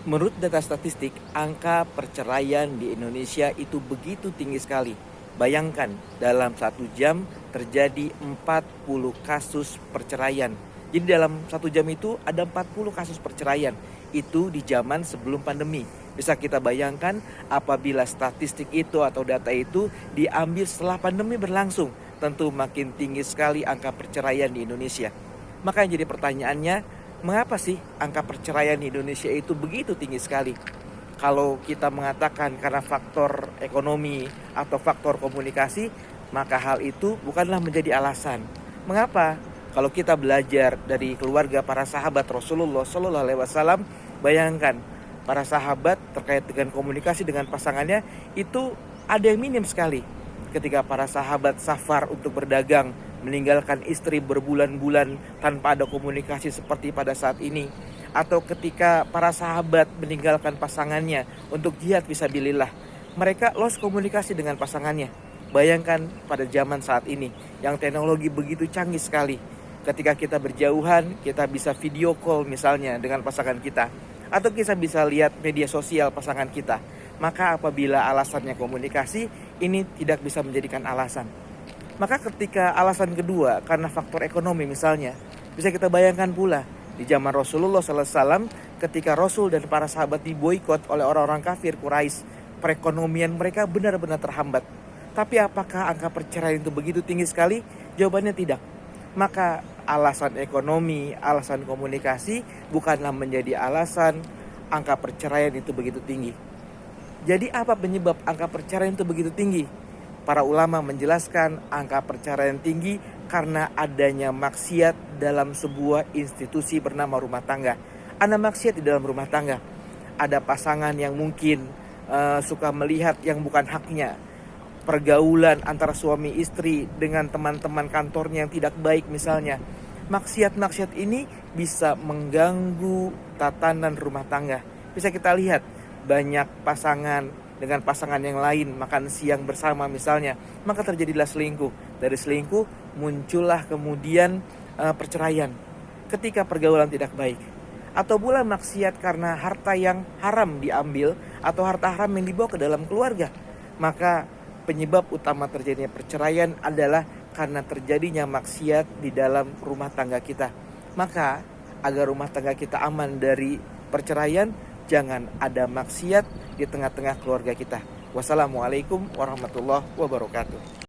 Menurut data statistik, angka perceraian di Indonesia itu begitu tinggi sekali. Bayangkan, dalam 1 jam terjadi 40 kasus perceraian. Jadi dalam 1 jam itu ada 40 kasus perceraian. Itu di zaman sebelum pandemi. Bisa kita bayangkan apabila statistik itu atau data itu diambil setelah pandemi berlangsung. Tentu makin tinggi sekali angka perceraian di Indonesia. Maka yang jadi pertanyaannya, mengapa sih angka perceraian di Indonesia itu begitu tinggi sekali? Kalau kita mengatakan karena faktor ekonomi atau faktor komunikasi, maka hal itu bukanlah menjadi alasan. Mengapa? Kalau kita belajar dari keluarga para sahabat Rasulullah Shallallahu Alaihi Wasallam, bayangkan para sahabat terkait dengan komunikasi dengan pasangannya itu ada yang minim sekali. Ketika para sahabat safar untuk berdagang, meninggalkan istri berbulan-bulan tanpa ada komunikasi seperti pada saat ini, atau ketika para sahabat meninggalkan pasangannya untuk jihad fisabilillah, mereka lost komunikasi dengan pasangannya. Bayangkan pada zaman saat ini yang teknologi begitu canggih sekali. Ketika kita berjauhan, kita bisa video call misalnya dengan pasangan kita, atau kita bisa lihat media sosial pasangan kita. Maka apabila alasannya komunikasi, ini tidak bisa menjadikan alasan. Maka ketika alasan kedua karena faktor ekonomi misalnya, bisa kita bayangkan pula di zaman Rasulullah SAW ketika Rasul dan para sahabat diboikot oleh orang-orang kafir Quraisy, perekonomian mereka benar-benar terhambat. Tapi apakah angka perceraian itu begitu tinggi sekali? Jawabannya tidak. Maka alasan ekonomi, alasan komunikasi bukanlah menjadi alasan angka perceraian itu begitu tinggi. Jadi apa penyebab angka perceraian itu begitu tinggi? Para ulama menjelaskan angka perceraian tinggi karena adanya maksiat dalam sebuah institusi bernama rumah tangga. Ada maksiat di dalam rumah tangga. Ada pasangan yang mungkin suka melihat yang bukan haknya. Pergaulan antara suami istri dengan teman-teman kantornya yang tidak baik misalnya. Maksiat-maksiat ini bisa mengganggu tatanan rumah tangga. Bisa kita lihat banyak pasangan dengan pasangan yang lain makan siang bersama misalnya, maka terjadilah selingkuh. Dari selingkuh muncullah kemudian perceraian ketika pergaulan tidak baik. Atau pula maksiat karena harta yang haram diambil atau harta haram yang dibawa ke dalam keluarga. Maka penyebab utama terjadinya perceraian adalah karena terjadinya maksiat di dalam rumah tangga kita. Maka agar rumah tangga kita aman dari perceraian, jangan ada maksiat di tengah-tengah keluarga kita. Wassalamualaikum warahmatullahi wabarakatuh.